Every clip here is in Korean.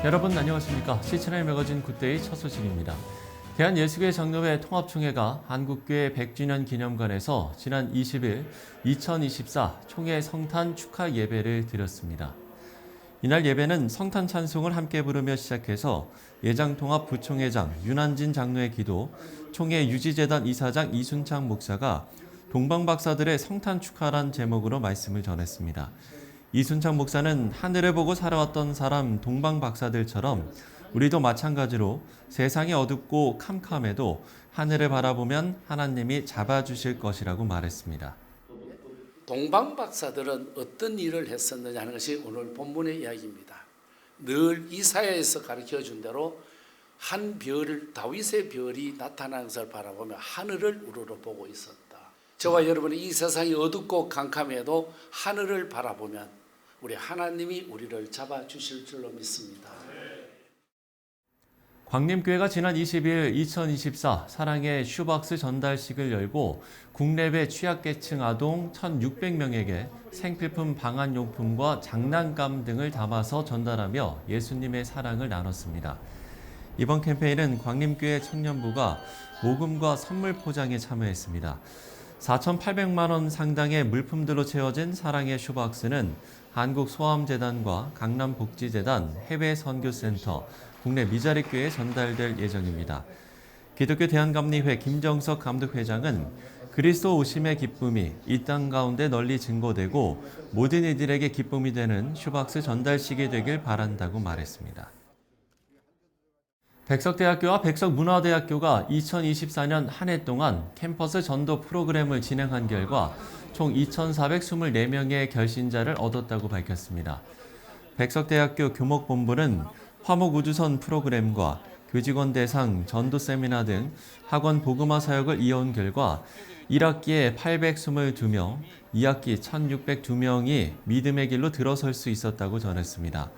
여러분 안녕하십니까? C7의 매거진 굿데이 첫 소식입니다. 대한예수교회 장로회 통합총회가 한국교회 100주년 기념관에서 지난 20일 2024 총회 성탄 축하 예배를 드렸습니다. 이날 예배는 성탄 찬송을 함께 부르며 시작해서 예장통합 부총회장 윤한진 장로의 기도, 총회 유지재단 이사장 이순창 목사가 동방박사들의 성탄 축하란 제목으로 말씀을 전했습니다. 이순창 목사는 하늘을 보고 살아왔던 사람 동방박사들처럼 우리도 마찬가지로 세상이 어둡고 캄캄해도 하늘을 바라보면 하나님이 잡아주실 것이라고 말했습니다. 동방박사들은 어떤 일을 했었느냐 하는 것이 오늘 본문의 이야기입니다. 늘 이사야에서 가르쳐준 대로 한 별, 다윗의 별이 나타나는 것을 바라보며 하늘을 우러러 보고 있었다. 저와 여러분이 이 세상이 어둡고 캄캄해도 하늘을 바라보면 우리 하나님이 우리를 잡아주실 줄로 믿습니다. 광림교회가 지난 20일 2024 사랑의 슈박스 전달식을 열고 국내외 취약계층 아동 1,600명에게 생필품 방한용품과 장난감 등을 담아서 전달하며 예수님의 사랑을 나눴습니다. 이번 캠페인은 광림교회 청년부가 모금과 선물 포장에 참여했습니다. 4,800만 원 상당의 물품들로 채워진 사랑의 슈박스는 한국소아암재단과 강남복지재단, 해외선교센터, 국내 미자립교회에 전달될 예정입니다. 기독교 대한감리회 김정석 감독회장은 그리스도 오심의 기쁨이 이 땅 가운데 널리 증거되고 모든 이들에게 기쁨이 되는 슈박스 전달식이 되길 바란다고 말했습니다. 백석대학교와 백석문화대학교가 2024년 한 해 동안 캠퍼스 전도 프로그램을 진행한 결과 총 2,424명의 결신자를 얻었다고 밝혔습니다. 백석대학교 교목본부는 화목우주선 프로그램과 교직원 대상 전도 세미나 등 학원 복음화 사역을 이어온 결과 1학기에 822명, 2학기 1,602명이 믿음의 길로 들어설 수 있었다고 전했습니다.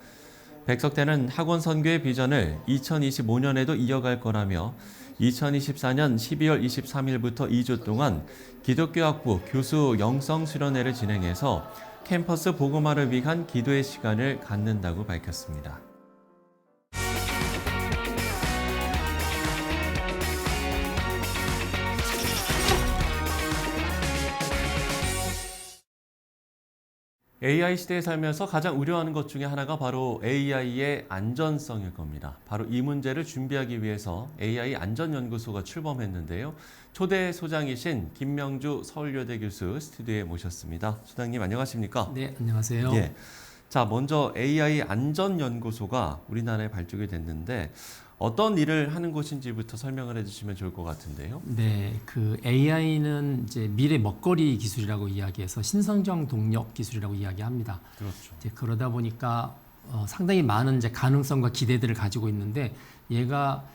백석대는 학원 선교의 비전을 2025년에도 이어갈 거라며 2024년 12월 23일부터 2주 동안 기독교학부 교수 영성 수련회를 진행해서 캠퍼스 복음화를 위한 기도의 시간을 갖는다고 밝혔습니다. AI 시대에 살면서 가장 우려하는 것 중에 하나가 바로 AI의 안전성일 겁니다. 바로 이 문제를 준비하기 위해서 AI 안전연구소가 출범했는데요. 초대 소장이신 김명주 서울여대 교수 스튜디오에 모셨습니다. 소장님 안녕하십니까? 네, 안녕하세요. 예. 자, 먼저 AI 안전연구소가 우리나라에 발족이 됐는데 어떤 일을 하는 곳인지부터 설명을 해주시면 좋을 것 같은데요. 네, 그 AI는 이제 미래 먹거리 기술이라고 이야기해서 신성장 동력 기술이라고 이야기합니다. 그렇죠. 이제 그러다 보니까 상당히 많은 이제 가능성과 기대들을 가지고 있는데 얘가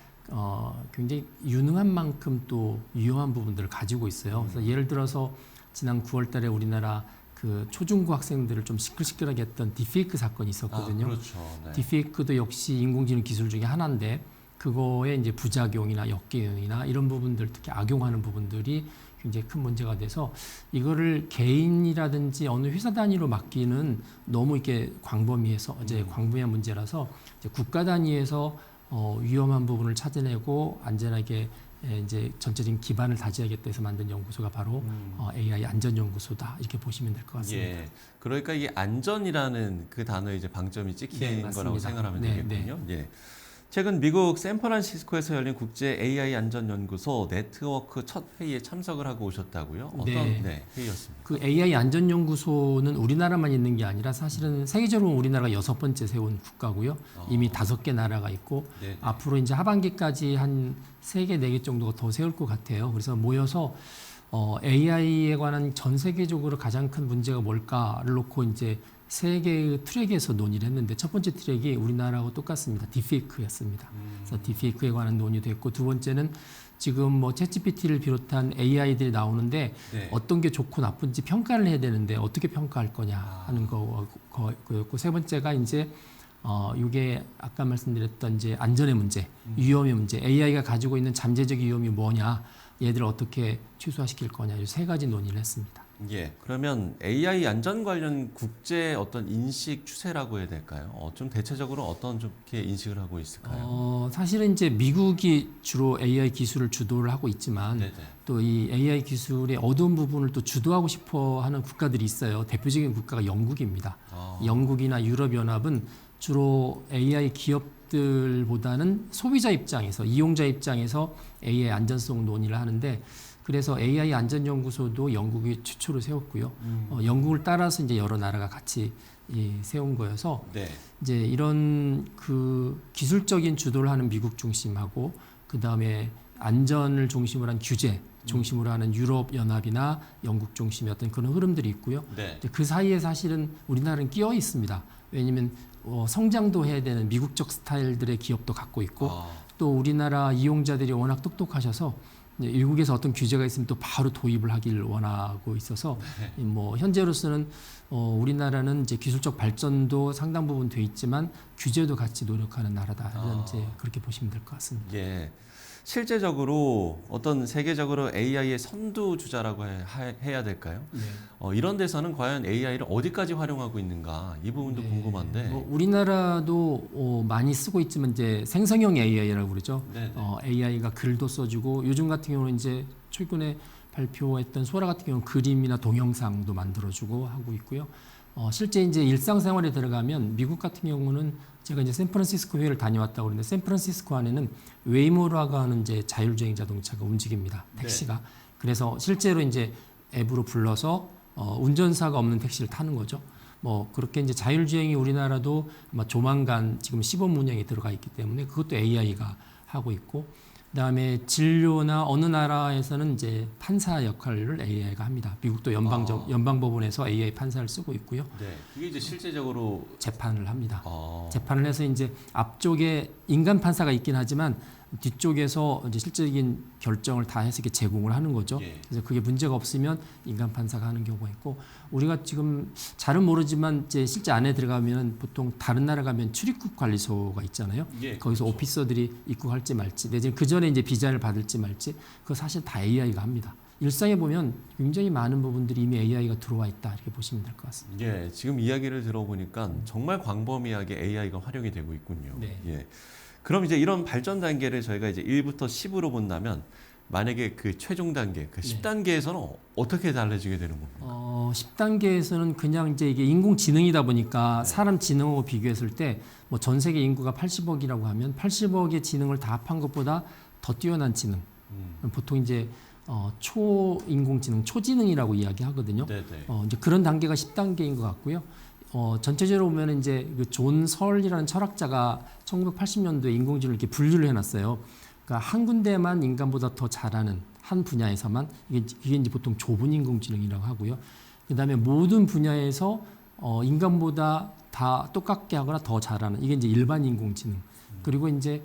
굉장히 유능한 만큼 또 위험한 부분들을 가지고 있어요. 그래서 예를 들어서 지난 9월달에 우리나라 그 초중고 학생들을 좀 시끌시끌하게 했던 딥페이크 사건이 있었거든요. 그렇죠. 네. 딥페이크도 역시 인공지능 기술 중에 하나인데 그거에 이제 부작용이나 역기능이나 이런 부분들 특히 악용하는 부분들이 굉장히 큰 문제가 돼서 이거를 개인이라든지 어느 회사 단위로 맡기는 너무 이렇게 광범위해서 이제 광범위한 문제라서 이제 국가 단위에서 위험한 부분을 찾아내고 안전하게 이제 전체적인 기반을 다져야겠다 해서 만든 연구소가 바로 AI 안전연구소다 이렇게 보시면 될 것 같습니다. 예, 그러니까 이게 안전이라는 그 단어에 이제 방점이 찍힌 네, 거라고 맞습니다. 생각하면 네, 되겠군요. 예. 최근 미국 샌프란시스코에서 열린 국제 AI 안전연구소 네트워크 첫 회의에 참석을 하고 오셨다고요? 어떤 회의였습니까? 그 AI 안전연구소는 우리나라만 있는 게 아니라 사실은 세계적으로 우리나라가 6번째 세운 국가고요. 이미 5개 나라가 있고 네네. 앞으로 이제 하반기까지 한 3개, 4개 정도가 더 세울 것 같아요. 그래서 모여서 AI에 관한 전 세계적으로 가장 큰 문제가 뭘까를 놓고 이제 3개의 트랙에서 논의를 했는데 첫 번째 트랙이 우리나라하고 똑같습니다. 딥페이크였습니다. 그래서 딥페이크에 관한 논의도 했고 두 번째는 지금 뭐 챗GPT를 비롯한 AI들이 나오는데 네. 어떤 게 좋고 나쁜지 평가를 해야 되는데 어떻게 평가할 거냐 하는 거였고 세 번째가 이제 이게 아까 말씀드렸던 이제 안전의 문제, 위험의 문제, AI가 가지고 있는 잠재적 위험이 뭐냐, 얘들을 어떻게 최소화시킬 거냐, 이 세 가지 논의를 했습니다. 예. 그러면 AI 안전 관련 국제 어떤 인식 추세라고 해야 될까요? 좀 대체적으로 어떤 좋게 인식을 하고 있을까요? 사실은 이제 미국이 주로 AI 기술을 주도를 하고 있지만 네네. 또 이 AI 기술의 어두운 부분을 또 주도하고 싶어 하는 국가들이 있어요. 대표적인 국가가 영국입니다. 영국이나 유럽연합은 주로 AI 기업들보다는 소비자 입장에서, 이용자 입장에서 AI 안전성 논의를 하는데, 그래서 AI 안전연구소도 영국이 최초로 세웠고요. 영국을 따라서 이제 여러 나라가 같이 세운 거여서 네. 이제 이런 그 기술적인 주도를 하는 미국 중심하고 그 다음에 안전을 중심으로 한 규제 중심으로 하는 유럽 연합이나 영국 중심의 어떤 그런 흐름들이 있고요. 네. 그 사이에 사실은 우리나라는 끼어 있습니다. 왜냐하면 성장도 해야 되는 미국적 스타일들의 기업도 갖고 있고 또 우리나라 이용자들이 워낙 똑똑하셔서 미국에서 어떤 규제가 있으면 또 바로 도입을 하기를 원하고 있어서 뭐 현재로서는 우리나라는 이제 기술적 발전도 상당 부분 돼 있지만 규제도 같이 노력하는 나라다. 이런 이제 그렇게 보시면 될 것 같습니다. 예. 실제적으로 어떤 세계적으로 AI의 선두주자라고 해야 될까요? 네. 이런 데서는 과연 AI를 어디까지 활용하고 있는가 이 부분도 궁금한데. 뭐 우리나라도 많이 쓰고 있지만 이제 생성형 AI라고 그러죠. 네네. AI가 글도 써주고 요즘 같은 경우는 이제 최근에 발표했던 소라 같은 경우는 그림이나 동영상도 만들어주고 하고 있고요. 실제 이제 일상생활에 들어가면 미국 같은 경우는 제가 이제 샌프란시스코 회의를 다녀왔다고 그러는데 샌프란시스코 안에는 웨이모라고 하는 이제 자율주행 자동차가 움직입니다. 택시가. 네. 그래서 실제로 이제 앱으로 불러서 운전사가 없는 택시를 타는 거죠. 뭐 그렇게 이제 자율주행이 우리나라도 아마 조만간 지금 시범 운영에 들어가 있기 때문에 그것도 AI가 하고 있고 그다음에 진료나 어느 나라에서는 이제 판사 역할을 AI가 합니다. 미국도 연방법원에서 AI 판사를 쓰고 있고요. 네. 그게 이제 실제적으로 재판을 합니다. 재판을 해서 이제 앞쪽에 인간 판사가 있긴 하지만 뒤쪽에서 이제 실질적인 결정을 다 해서 이렇게 제공을 하는 거죠. 예. 그래서 그게 문제가 없으면 인간 판사가 하는 경우가 있고 우리가 지금 잘은 모르지만 이제 실제 안에 들어가면 보통 다른 나라 가면 출입국 관리소가 있잖아요. 예, 거기서 그렇죠. 오피서들이 입국할지 말지 내지는 그 전에 이제 비자를 받을지 말지 그거 사실 다 AI가 합니다. 일상에 보면 굉장히 많은 부분들이 이미 AI가 들어와 있다 이렇게 보시면 될 것 같습니다. 예, 지금 이야기를 들어보니까 정말 광범위하게 AI가 활용이 되고 있군요. 네. 예. 그럼 이제 이런 발전 단계를 저희가 이제 1부터 10으로 본다면 만약에 그 최종 단계, 그 10단계에서는 어떻게 달라지게 되는 겁니까? 10단계에서는 그냥 이제 이게 인공지능이다 보니까 사람 지능하고 비교했을 때 뭐 전 세계 인구가 80억이라고 하면 80억의 지능을 다 합한 것보다 더 뛰어난 지능. 보통 이제 초인공지능, 초지능이라고 이야기하거든요. 네네. 이제 그런 단계가 10단계인 것 같고요. 전체적으로 보면 이제 그 존 설이라는 철학자가 1980년도에 인공지능을 이렇게 분류를 해놨어요. 그러니까 한 군데만 인간보다 더 잘하는 한 분야에서만 이게 이제 보통 좁은 인공지능이라고 하고요. 그다음에 모든 분야에서 인간보다 다 똑같게 하거나 더 잘하는 이게 이제 일반 인공지능. 그리고 이제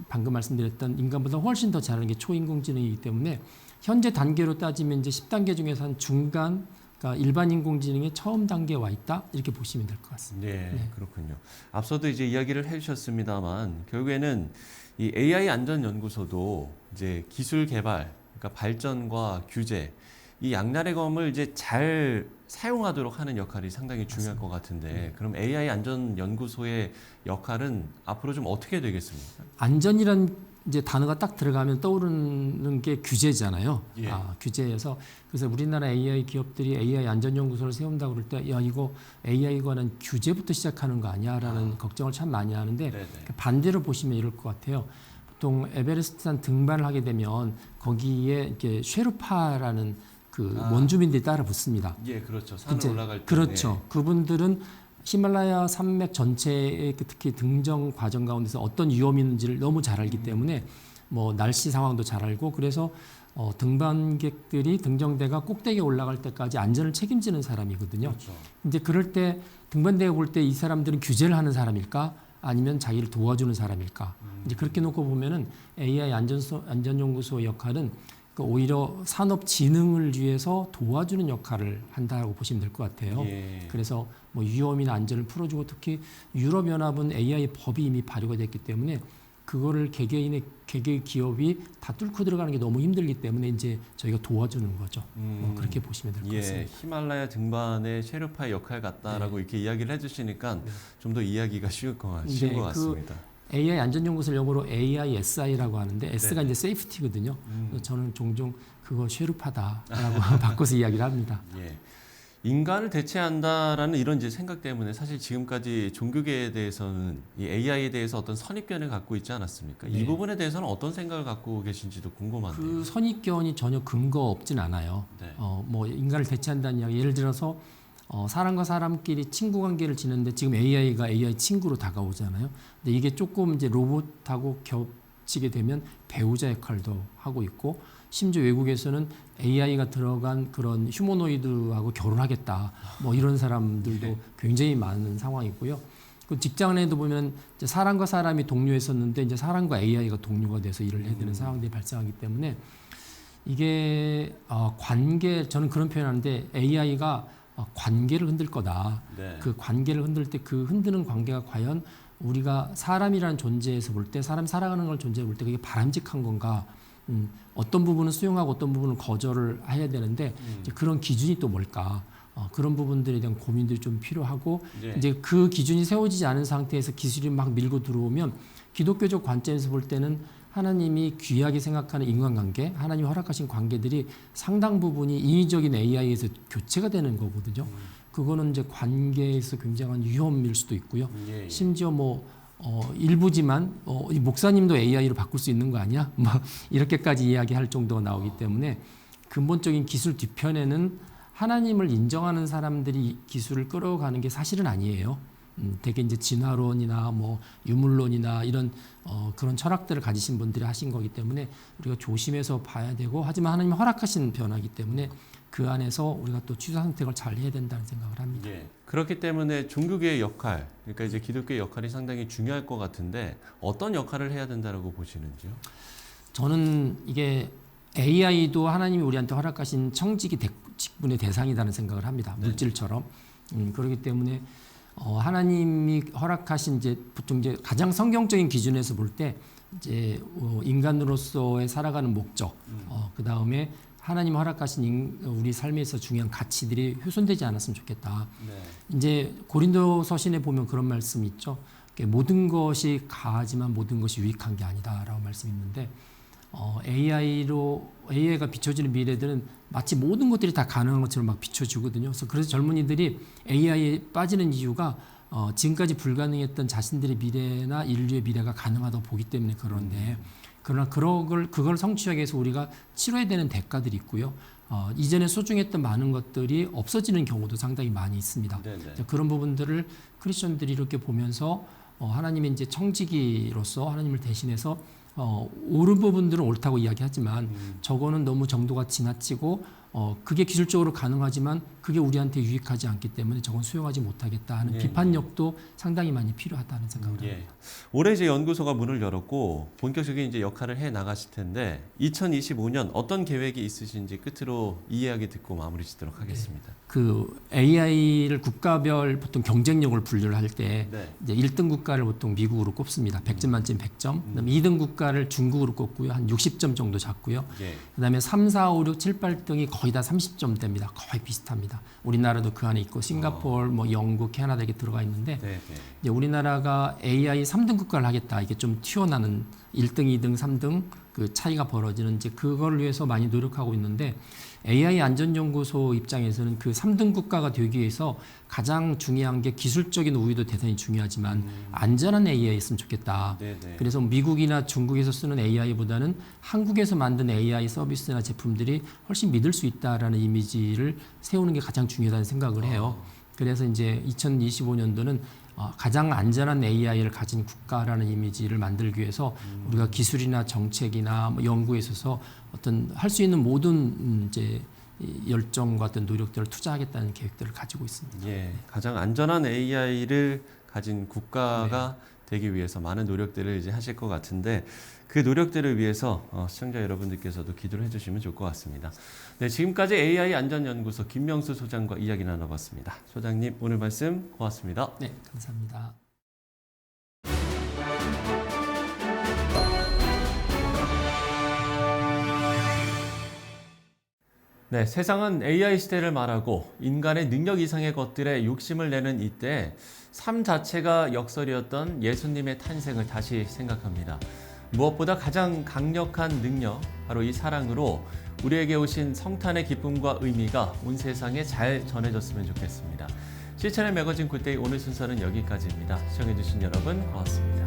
방금 말씀드렸던 인간보다 훨씬 더 잘하는 게 초인공지능이기 때문에 현재 단계로 따지면 이제 10단계 중에서 한 중간 그러니까 일반 인공지능의 처음 단계에 와 있다 이렇게 보시면 될 것 같습니다. 네, 그렇군요. 앞서도 이제 이야기를 해주셨습니다만 결국에는 이 AI 안전연구소도 이제 기술 개발, 그러니까 발전과 규제 이 양날의 검을 이제 잘 사용하도록 하는 역할이 상당히 중요할 것 같은데 그럼 AI 안전연구소의 역할은 앞으로 좀 어떻게 되겠습니까? 안전이란 이제 단어가 딱 들어가면 떠오르는 게 규제잖아요. 예. 규제여서 그래서 우리나라 AI 기업들이 AI 안전연구소를 세운다고 그럴 때 야 이거 AI에 관한 규제부터 시작하는 거 아니야라는 걱정을 참 많이 하는데 네네. 반대로 보시면 이럴 것 같아요. 보통 에베레스트산 등반을 하게 되면 거기에 이렇게 쉐르파라는 그 원주민들이 따라 붙습니다. 예, 그렇죠. 산을 이제 올라갈 때. 그렇죠. 그분들은 히말라야 산맥 전체의 특히 등정 과정 가운데서 어떤 위험이 있는지를 너무 잘 알기 때문에 뭐 날씨 상황도 잘 알고 그래서 등반객들이 등정대가 꼭대기에 올라갈 때까지 안전을 책임지는 사람이거든요. 그렇죠. 이제 그럴 때 등반대에 볼 때 이 사람들은 규제를 하는 사람일까? 아니면 자기를 도와주는 사람일까? 이제 그렇게 놓고 보면은 AI 안전연구소 역할은 오히려 산업 진흥을 위해서 도와주는 역할을 한다고 보시면 될 것 같아요. 예. 그래서 뭐 위험이나 안전을 풀어주고 특히 유럽연합은 AI 법이 이미 발효가 됐기 때문에 그거를 개개의 기업이 다 뚫고 들어가는 게 너무 힘들기 때문에 이제 저희가 도와주는 거죠. 그렇게 보시면 될 것 같습니다. 히말라야 등반의 셰르파의 역할 같다라고 이렇게 이야기를 해주시니까 좀 더 이해하기가 쉬운 것 같습니다. AI 안전연구소를 영어로 AISI라고 하는데 S가 이제 세이프티거든요. 그래서 저는 종종 그거 셰르파다라고 바꿔서 이야기를 합니다. 예. 인간을 대체한다라는 이런 이제 생각 때문에 사실 지금까지 종교계에 대해서는 이 AI에 대해서 어떤 선입견을 갖고 있지 않았습니까? 이 부분에 대해서는 어떤 생각을 갖고 계신지도 궁금한데요. 그 선입견이 전혀 근거 없진 않아요. 네. 뭐 인간을 대체한다는 이야기. 예를 들어서 사람과 사람끼리 친구 관계를 지는데 지금 AI가 AI 친구로 다가오잖아요. 근데 이게 조금 이제 로봇하고 겹치게 되면 배우자 역할도 하고 있고, 심지어 외국에서는 AI가 들어간 그런 휴머노이드하고 결혼하겠다, 뭐 이런 사람들도 굉장히 많은 상황이고요. 그 직장 내에도 보면 이제 사람과 사람이 동료였었는데 이제 사람과 AI가 동료가 돼서 일을 해야 되는 상황들이 발생하기 때문에 이게 관계, 저는 그런 표현하는데 AI가 관계를 흔들 거다. 네. 그 관계를 흔들 때 그 흔드는 관계가 과연 우리가 사람이라는 존재에서 볼 때, 사람 살아가는 걸 존재해 볼 때 그게 바람직한 건가? 어떤 부분은 수용하고 어떤 부분은 거절을 해야 되는데 이제 그런 기준이 또 뭘까? 그런 부분들에 대한 고민들이 좀 필요하고, 네. 이제 그 기준이 세워지지 않은 상태에서 기술이 막 밀고 들어오면 기독교적 관점에서 볼 때는 하나님이 귀하게 생각하는 인간관계, 하나님이 허락하신 관계들이 상당 부분이 인위적인 AI에서 교체가 되는 거거든요. 그거는 이제 관계에서 굉장한 위험일 수도 있고요. 예. 심지어 뭐 일부지만 이 목사님도 AI로 바꿀 수 있는 거 아니야? 뭐 이렇게까지 이야기할 정도가 나오기 때문에 근본적인 기술 뒤편에는 하나님을 인정하는 사람들이 기술을 끌어가는 게 사실은 아니에요. 되게 이제 진화론이나 뭐 유물론이나 이런 그런 철학들을 가지신 분들이 하신 거기 때문에 우리가 조심해서 봐야 되고, 하지만 하나님이 허락하신 변화이기 때문에 그 안에서 우리가 또 취사 선택을 잘 해야 된다는 생각을 합니다. 예. 그렇기 때문에 종교계의 역할, 그러니까 이제 기독교의 역할이 상당히 중요할 것 같은데 어떤 역할을 해야 된다라고 보시는지요? 저는 이게 AI도 하나님이 우리한테 허락하신 직분의 대상이라는 생각을 합니다. 네. 물질처럼. 그렇기 때문에 하나님이 허락하신 이제 보통 이제 가장 성경적인 기준에서 볼 때 이제 인간으로서의 살아가는 목적, 그 다음에 하나님 허락하신 우리 삶에서 중요한 가치들이 훼손되지 않았으면 좋겠다. 네. 이제 고린도 서신에 보면 그런 말씀이 있죠. 모든 것이 가하지만 모든 것이 유익한 게 아니다라고 말씀이 있는데, AI가 비춰지는 미래들은 마치 모든 것들이 다 가능한 것처럼 막 비춰지거든요. 그래서 젊은이들이 AI에 빠지는 이유가 지금까지 불가능했던 자신들의 미래나 인류의 미래가 가능하다고 보기 때문에 그런데, 그러나 그걸 성취하기 위해서 우리가 치러야 되는 대가들이 있고요. 이전에 소중했던 많은 것들이 없어지는 경우도 상당히 많이 있습니다. 네네. 그런 부분들을 크리스천들이 이렇게 보면서 하나님의 이제 청지기로서 하나님을 대신해서 옳은 부분들은 옳다고 이야기하지만 저거는 너무 정도가 지나치고 그게 기술적으로 가능하지만 그게 우리한테 유익하지 않기 때문에 저건 수용하지 못하겠다 하는 비판력도 상당히 많이 필요하다는 생각을 합니다. 올해 이제 연구소가 문을 열었고 본격적인 이제 역할을 해 나가실 텐데 2025년 어떤 계획이 있으신지 끝으로 이 이야기 듣고 마무리 짓도록 하겠습니다. 그 AI를 국가별 보통 경쟁력을 분류를 할 때 네. 이제 1등 국가를 보통 미국으로 꼽습니다. 100점 만점 100점. 그다음에 2등 국가를 중국으로 꼽고요. 한 60점 정도 잡고요. 예. 그다음에 3, 4, 5, 6, 7, 8등이 거의 다 30점대입니다. 거의 비슷합니다. 우리나라도 그 안에 있고 싱가포르, 뭐 영국, 캐나다 이렇게 들어가 있는데 네. 이제 우리나라가 AI 3등 국가를 하겠다. 이게 좀 튀어나오는 1등, 2등, 3등 그 차이가 벌어지는 이제 그걸 위해서 많이 노력하고 있는데, AI 안전연구소 입장에서는 그 3등 국가가 되기 위해서 가장 중요한 게 기술적인 우위도 대단히 중요하지만 안전한 AI였으면 좋겠다. 네네. 그래서 미국이나 중국에서 쓰는 AI보다는 한국에서 만든 AI 서비스나 제품들이 훨씬 믿을 수 있다라는 이미지를 세우는 게 가장 중요하다는 생각을 해요. 그래서 이제 2025년도는 가장 안전한 AI를 가진 국가라는 이미지를 만들기 위해서 우리가 기술이나 정책이나 뭐 연구에 있어서 어떤 할 수 있는 모든 이제 열정과 어떤 노력들을 투자하겠다는 계획들을 가지고 있습니다. 예, 가장 안전한 AI를 가진 국가가 되기 위해서 많은 노력들을 이제 하실 것 같은데 그 노력들을 위해서 시청자 여러분들께서도 기도를 해주시면 좋을 것 같습니다. 네, 지금까지 AI 안전연구소 김명수 소장과 이야기 나눠봤습니다. 소장님 오늘 말씀 고맙습니다. 네, 감사합니다. 네, 세상은 AI 시대를 말하고 인간의 능력 이상의 것들에 욕심을 내는 이때 삶 자체가 역설이었던 예수님의 탄생을 다시 생각합니다. 무엇보다 가장 강력한 능력, 바로 이 사랑으로 우리에게 오신 성탄의 기쁨과 의미가 온 세상에 잘 전해졌으면 좋겠습니다. 실천의 매거진 굿데이 오늘 순서는 여기까지입니다. 시청해주신 여러분 고맙습니다.